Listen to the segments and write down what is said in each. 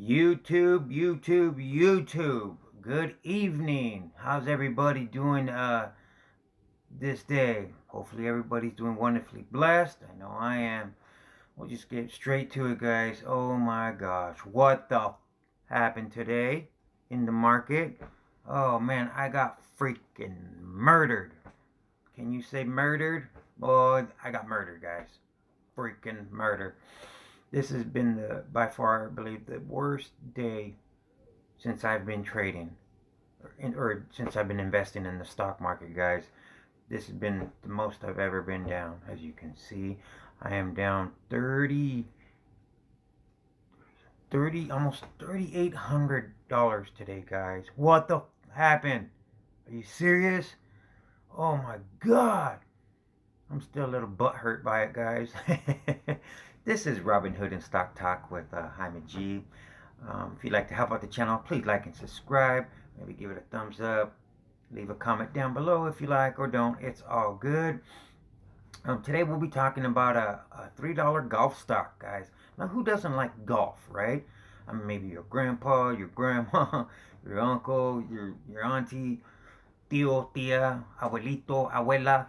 YouTube. Good evening. How's everybody doing this day? Hopefully everybody's doing wonderfully blessed. I know I am. We'll just get straight to it, guys. Oh my gosh. What the happened today in the market? Oh man, I got freaking murdered. Can you say murdered? Oh, I got murdered, guys. Freaking murder. This has been by far, I believe, the worst day since I've been trading or since I've been investing in the stock market, guys. This has been the most I've ever been down. As you can see, I am down 30, almost $3,800 today, guys. What the happened? Are you serious? Oh my God. I'm still a little butthurt by it, guys. This is Robin Hood and Stock Talk with Jaime G. If you'd like to help out the channel, please like and subscribe. Maybe give it a thumbs up. Leave a comment down below if you like or don't. It's all good. Today we'll be talking about a $3 golf stock, guys. Now, who doesn't like golf, right? I mean, maybe your grandpa, your grandma, your uncle, your auntie, tío, tía, abuelito, abuela,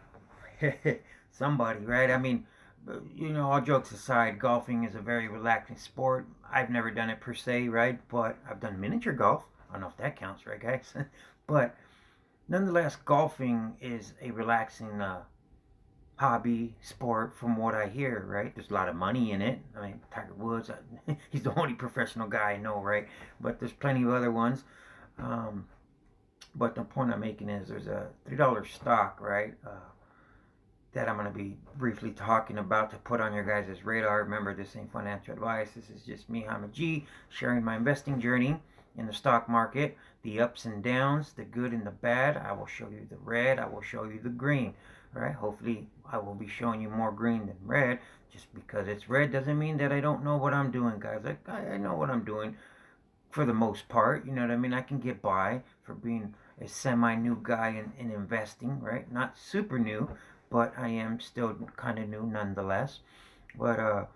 somebody, right? I mean, all jokes aside, golfing is a very relaxing sport. I've never done it per se, right? But I've done miniature golf. I don't know if that counts, right, guys? But nonetheless, golfing is a relaxing hobby, sport, from what I hear, right? There's a lot of money in it. I mean, Tiger Woods, he's the only professional guy I know, right? But there's plenty of other ones. But the point I'm making is there's a $3 stock, right? That I'm going to be briefly talking about to put on your guys' radar. Remember, this ain't financial advice. This is just me, Jaime G, sharing my investing journey in the stock market, the ups and downs, the good and the bad. I will show you the red. I will show you the green. All right. Hopefully, I will be showing you more green than red. Just because it's red doesn't mean that I don't know what I'm doing, guys. I know what I'm doing for the most part. You know what I mean? I can get by for being a semi-new guy in investing, right? Not super new, but I am still kind of new nonetheless. But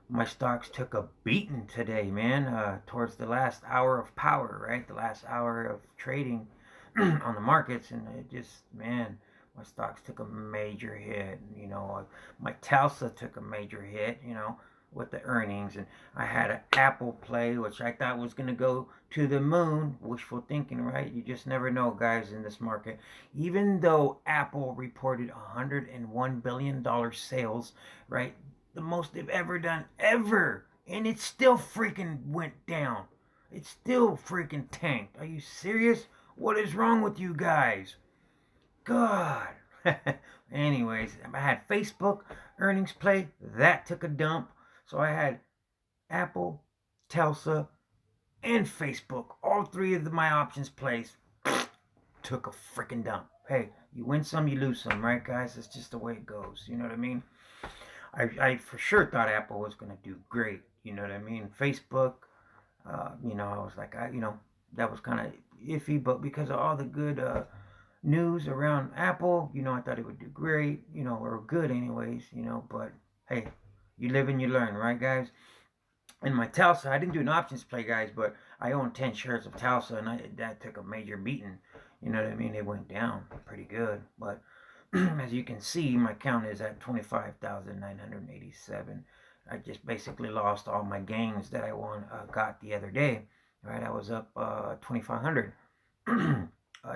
my stocks took a beating today, man. Towards the last hour of power, right? The last hour of trading on the markets, and it just, man, my stocks took a major hit. My Telsa took a major hit. With the earnings, and I had an Apple play, which I thought was going to go to the moon. Wishful thinking, right? You just never know, guys, in this market. Even though Apple reported $101 billion sales, right? The most they've ever done, ever. And it still freaking went down. It still freaking tanked. Are you serious? What is wrong with you guys? God. Anyways, I had Facebook earnings play. That took a dump. So I had Apple, Telsa, and Facebook. All three of my options plays took a freaking dump. Hey, you win some, you lose some, right, guys? It's just the way it goes. You know what I mean? I for sure thought Apple was going to do great. You know what I mean? Facebook, I was like, that was kind of iffy, but because of all the good news around Apple, I thought it would do great, or good anyways, but hey, you live and you learn, right, guys? In my Telsa, I didn't do an options play, guys, but I own 10 shares of Telsa, and that took a major beating. You know what I mean? It went down pretty good, but as you can see, my count is at 25,987. I just basically lost all my gains that I got the other day. Right, I was up 2,500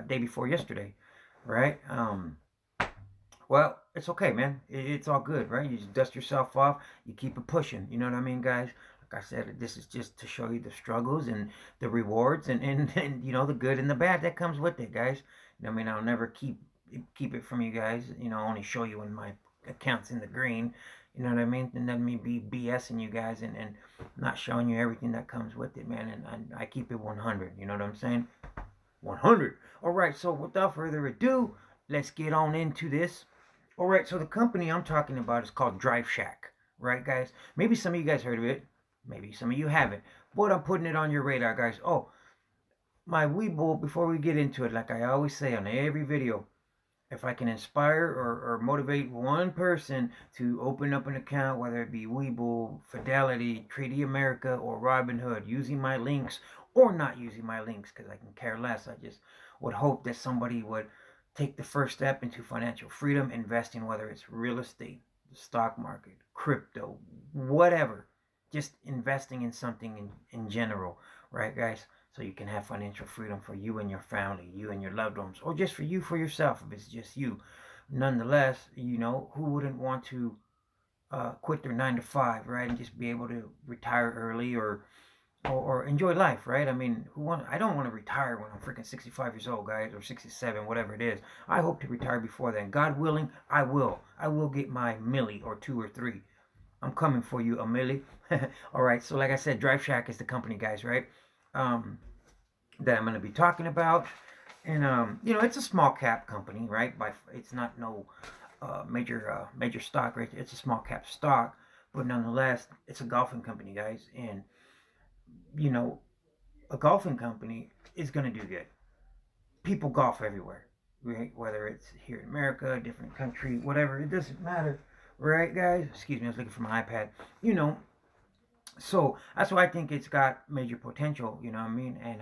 day before yesterday. Right. Well, it's okay, man. It's all good, right? You just dust yourself off. You keep it pushing. You know what I mean, guys? Like I said, this is just to show you the struggles and the rewards and the good and the bad that comes with it, guys. I'll never keep it from you guys. Only show you when my account's in the green. You know what I mean? And let me be BSing you guys and not showing you everything that comes with it, man. And I keep it 100. You know what I'm saying? 100. All right. So without further ado, let's get on into this. All right, so the company I'm talking about is called Drive Shack, right, guys? Maybe some of you guys heard of it. Maybe some of you haven't. But I'm putting it on your radar, guys. Oh, my Weeble, before we get into it, like I always say on every video, if I can inspire or motivate one person to open up an account, whether it be Webull, Fidelity, Treaty America, or Robinhood, using my links or not using my links, because I can care less. I just would hope that somebody would take the first step into financial freedom, investing, whether it's real estate, the stock market, crypto, whatever. Just investing in something in general, right, guys? So you can have financial freedom for you and your family, you and your loved ones, or just for you, for yourself, if it's just you. Nonetheless, who wouldn't want to quit their 9 to 5, right, and just be able to retire early, or enjoy life, right? I mean, I don't want to retire when I'm freaking 65 years old, guys, or 67, whatever it is. I hope to retire before then. God willing, I will. I will get my milli or two or three. I'm coming for you, a milli. All right. So, like I said, Drive Shack is the company, guys, right? Um, that I'm going to be talking about, and it's a small cap company, right? It's not no major stock, right? It's a small cap stock, but nonetheless, it's a golfing company, guys, and you know a golfing company is going to do good. People golf everywhere, right? Whether it's here in America, a different country, whatever, it doesn't matter, right, guys? Excuse me, I was looking for my iPad. You know, so that's why I think it's got major potential. You know what I mean? And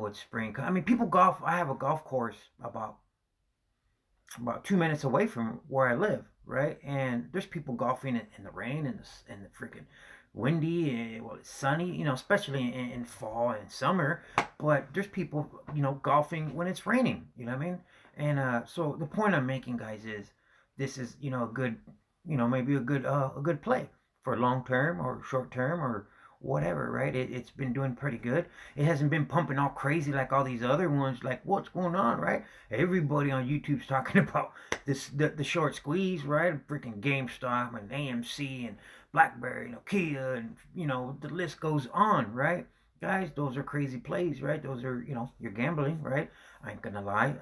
with spring, I mean, people golf. I have a golf course about 2 minutes away from where I live, right? And there's people golfing in the rain and the freaking windy. Well, it's sunny, especially in fall and summer. But there's people, golfing when it's raining. You know what I mean? And so the point I'm making, guys, is this is a good, maybe a good play for long term or short term or whatever, right? It's been doing pretty good. It hasn't been pumping all crazy like all these other ones. Like, what's going on, right? Everybody on YouTube's talking about the short squeeze, right? Freaking GameStop and AMC and BlackBerry, Nokia, and the list goes on, right? Guys, those are crazy plays, right? Those are you're gambling, right? I ain't gonna lie.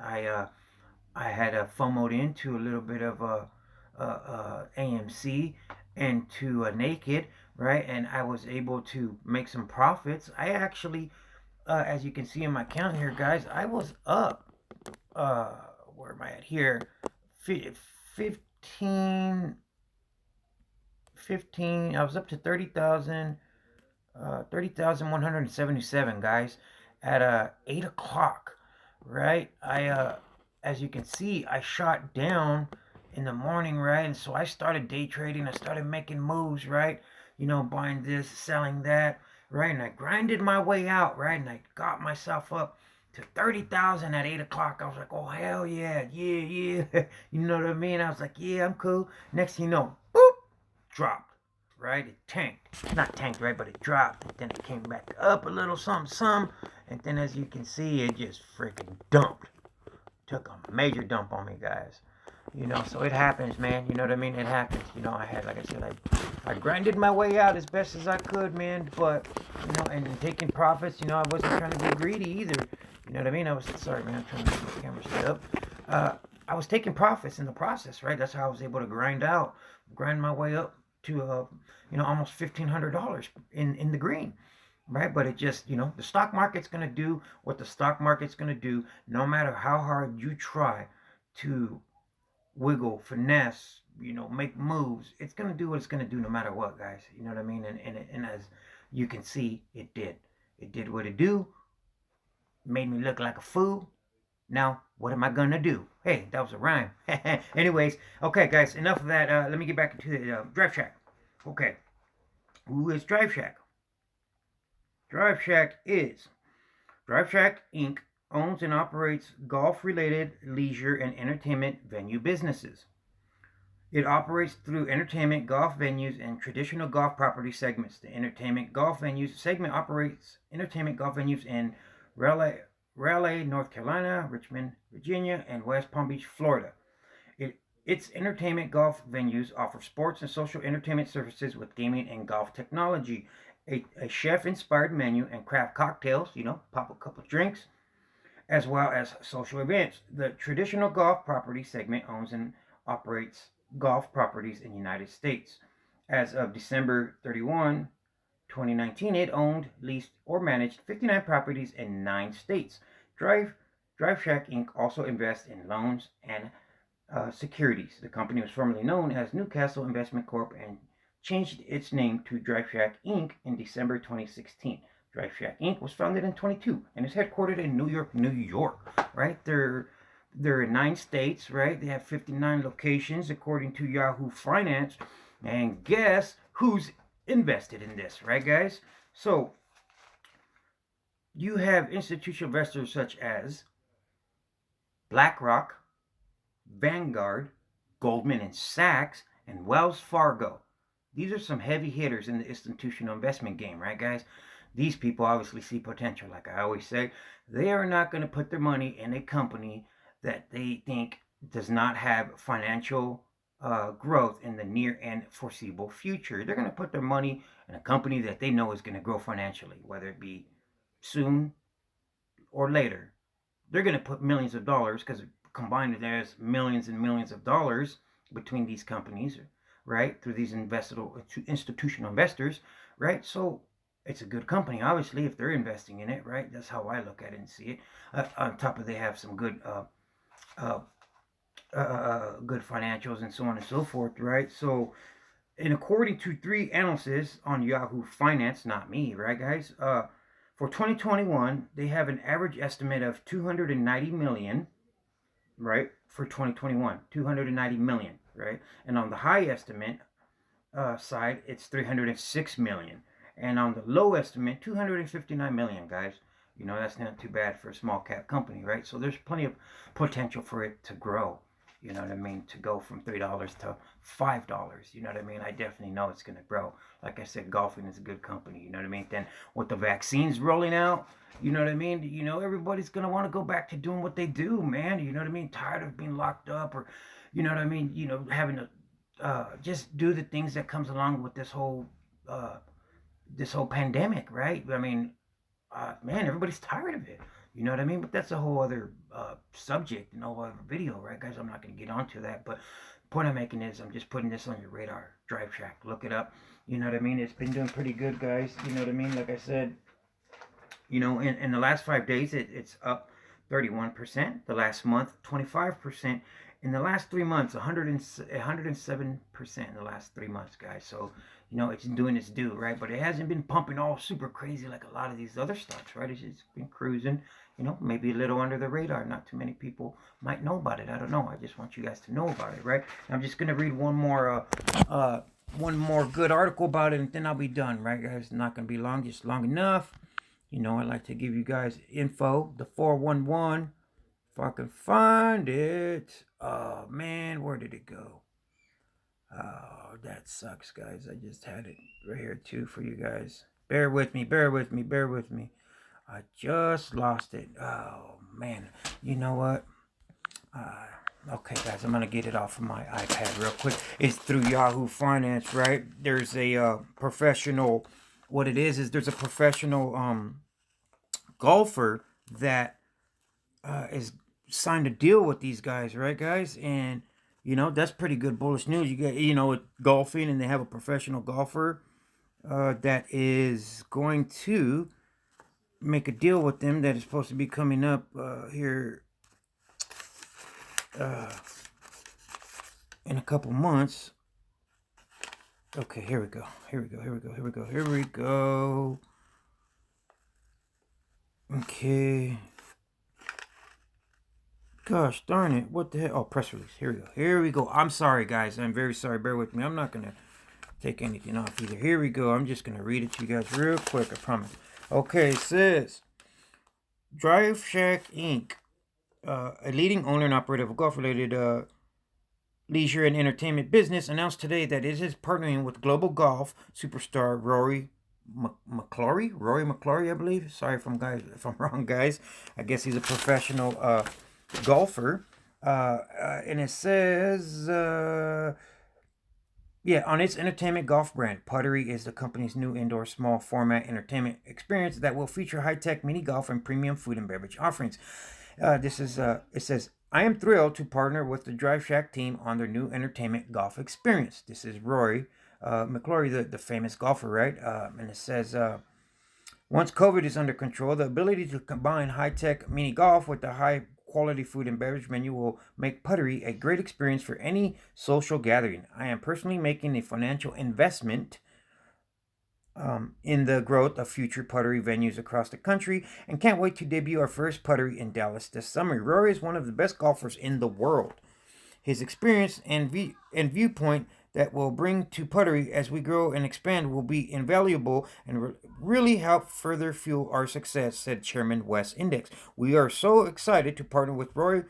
I had a FOMO'd into a little bit of AMC and to a Naked, right? And I was able to make some profits. I actually, as you can see in my account here, guys, I was up. Uh, where am I at here? 15, 15. I was up to 30,177, guys, at 8 o'clock, right? As you can see, I shot down in the morning, right? And so I started day trading. I started making moves, right? Buying this, selling that, right? And I grinded my way out, right? And I got myself up to 30,000 at 8 o'clock. I was like, oh, hell yeah, yeah, yeah. You know what I mean? I was like, yeah, I'm cool. Next thing you know, boop, dropped, right? It tanked. Not tanked, right? But it dropped. And then it came back up a little, some. And then as you can see, it just freaking dumped. Took a major dump on me, guys. So it happens, man. You know what I mean? It happens. I had, like I said, I grinded my way out as best as I could, man. But, and taking profits, I wasn't trying to be greedy either. You know what I mean? Sorry, man, I'm trying to get the camera set up. I was taking profits in the process, right? That's how I was able to grind my way up to, almost $1,500 in the green. Right, but it just, the stock market's going to do what the stock market's going to do, no matter how hard you try to wiggle, finesse, make moves. It's going to do what it's going to do no matter what, guys. You know what I mean? And as you can see, it did. It did what it do. Made me look like a fool. Now, what am I going to do? Hey, that was a rhyme. Anyways, okay, guys, enough of that. Let me get back into the Drive Shack. Okay. Who is Drive Shack? Drive Shack.Inc. owns and operates golf-related leisure and entertainment venue businesses. It operates through entertainment golf venues and traditional golf property segments. The entertainment golf venues segment operates entertainment golf venues in Raleigh, North Carolina, Richmond, Virginia, and West Palm Beach, Florida. Its entertainment golf venues offer sports and social entertainment services with gaming and golf technology, a chef-inspired menu and craft cocktails, pop a couple drinks, as well as social events. The traditional golf property segment owns and operates golf properties in the United States. As of December 31, 2019, it owned, leased, or managed 59 properties in 9 states. Drive Shack.Inc. also invests in loans and securities. The company was formerly known as Newcastle Investment Corp and changed its name to Shack.Inc. in December 2016. Shack.Inc. was founded in 22 and is headquartered in New York, New York. Right? They're in 9 states. Right? They have 59 locations according to Yahoo Finance. And guess who's invested in this? Right, guys? So you have institutional investors such as BlackRock, Vanguard, Goldman and Sachs, and Wells Fargo. These are some heavy hitters in the institutional investment game, right, guys? These people obviously see potential. Like I always say, they are not going to put their money in a company that they think does not have financial growth in the near and foreseeable future. They're going to put their money in a company that they know is going to grow financially, whether it be soon or later. They're going to put millions of dollars, because combined there's millions and millions of dollars between these companies, right, through these institutional investors, right? So it's a good company, obviously, if they're investing in it, right? That's how I look at it and see it. On top of, they have some good uh, good financials and so on and so forth, right? So, and according to 3 analysts on Yahoo Finance, not me, right, guys? For 2021, they have an average estimate of 290 million, right? For 2021, 290 million, right? And on the high estimate side, it's 306 million. And on the low estimate, 259 million, guys. You know, that's not too bad for a small cap company, right? So there's plenty of potential for it to grow. You know what I mean? To go from $3 to $5. You know what I mean? I definitely know it's going to grow. Like I said, golfing is a good company. You know what I mean? Then with the vaccines rolling out, you know what I mean? You know, everybody's going to want to go back to doing what they do, man. You know what I mean? Tired of being locked up, or, you know what I mean? You know, having to just do the things that comes along with uh, this whole pandemic, right? I mean, man, everybody's tired of it. You know what I mean? But that's a whole other subject, and a whole other video, right, guys? I'm not going to get onto that. But the point I'm making is, I'm just putting this on your radar. Drive Shack, look it up. You know what I mean? It's been doing pretty good, guys. You know what I mean? Like I said, you know, in the last 5 days, it's up 31%. The last month, 25%. In the last 3 months, 107% in the last 3 months, guys. So, you know, it's doing its due, right? But it hasn't been pumping all super crazy like a lot of these other stocks, right? It's just been cruising, you know, maybe a little under the radar. Not too many people might know about it. I don't know. I just want you guys to know about it, right? I'm just going to read one more good article about it, and then I'll be done, right, guys? It's not going to be long, just long enough. You know, I like to give you guys info. The 411. If I can find it. Oh, man, where did it go? Oh, that sucks, guys. I just had it right here, too, for you guys. Bear with me, bear with me, bear with me. I just lost it. Oh, man. You know what? Okay, guys, I'm going to get it off of my iPad real quick. It's through Yahoo Finance, right? There's a professional... What it is there's a professional golfer that is signed a deal with these guys, right, guys? And, you know, that's pretty good bullish news. You get, you know, with golfing, and they have a professional golfer that is going to make a deal with them that is supposed to be coming up here in a couple months. Okay, here we go. Here we go. Here we go. Here we go. Here we go. Okay. Gosh darn it. What the hell? Oh, press release. Here we go. Here we go. I'm sorry, guys. I'm very sorry. Bear with me. I'm not going to take anything off either. Here we go. I'm just going to read it to you guys real quick. I promise. Okay, it says, Shack.Inc., a leading owner and operator of a golf-related leisure and entertainment business, announced today that it is partnering with global golf superstar Rory McIlroy, I believe. Sorry if I'm wrong, guys. I guess he's a professional golfer. And it says, on its entertainment golf brand, Puttery is the company's new indoor small format entertainment experience that will feature high-tech mini golf and premium food and beverage offerings. It says, I am thrilled to partner with the Drive Shack team on their new entertainment golf experience. This is Rory McIlroy, the famous golfer, right? And it says, Once COVID is under control, the ability to combine high-tech mini golf with the high-quality food and beverage menu will make Puttery a great experience for any social gathering. I am personally making a financial investment in the growth of future Puttery venues across the country and can't wait to debut our first Puttery in Dallas this summer. Rory is one of the best golfers in the world. His experience and viewpoint that will bring to Puttery as we grow and expand will be invaluable and really help further fuel our success, said Chairman Wes Index. We are so excited to partner with Rory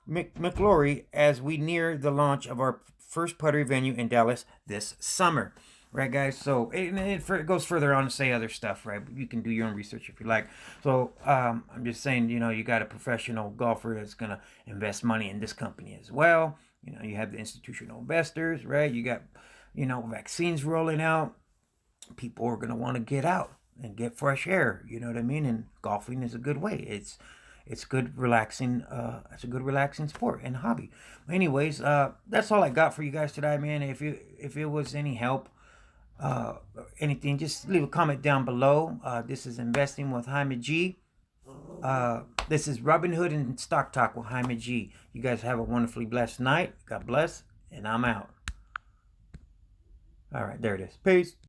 McLaury as we near the launch of our first Puttery venue in Dallas this summer. Right, guys? So it goes further on to say other stuff, right? But you can do your own research if you like. So I'm just saying, you got a professional golfer that's going to invest money in this company as well. You have the institutional investors, right? You got, vaccines rolling out. People are going to want to get out and get fresh air. You know what I mean? And golfing is a good way. It's good relaxing. It's a good relaxing sport and hobby. Anyways, that's all I got for you guys today, man. If it was any help, anything, just leave a comment down below. This is Investing with Jaime G. This is Robinhood and Stock Talk with Jaime G. You guys have a wonderfully blessed night. God bless, and I'm out. All right, there it is. Peace.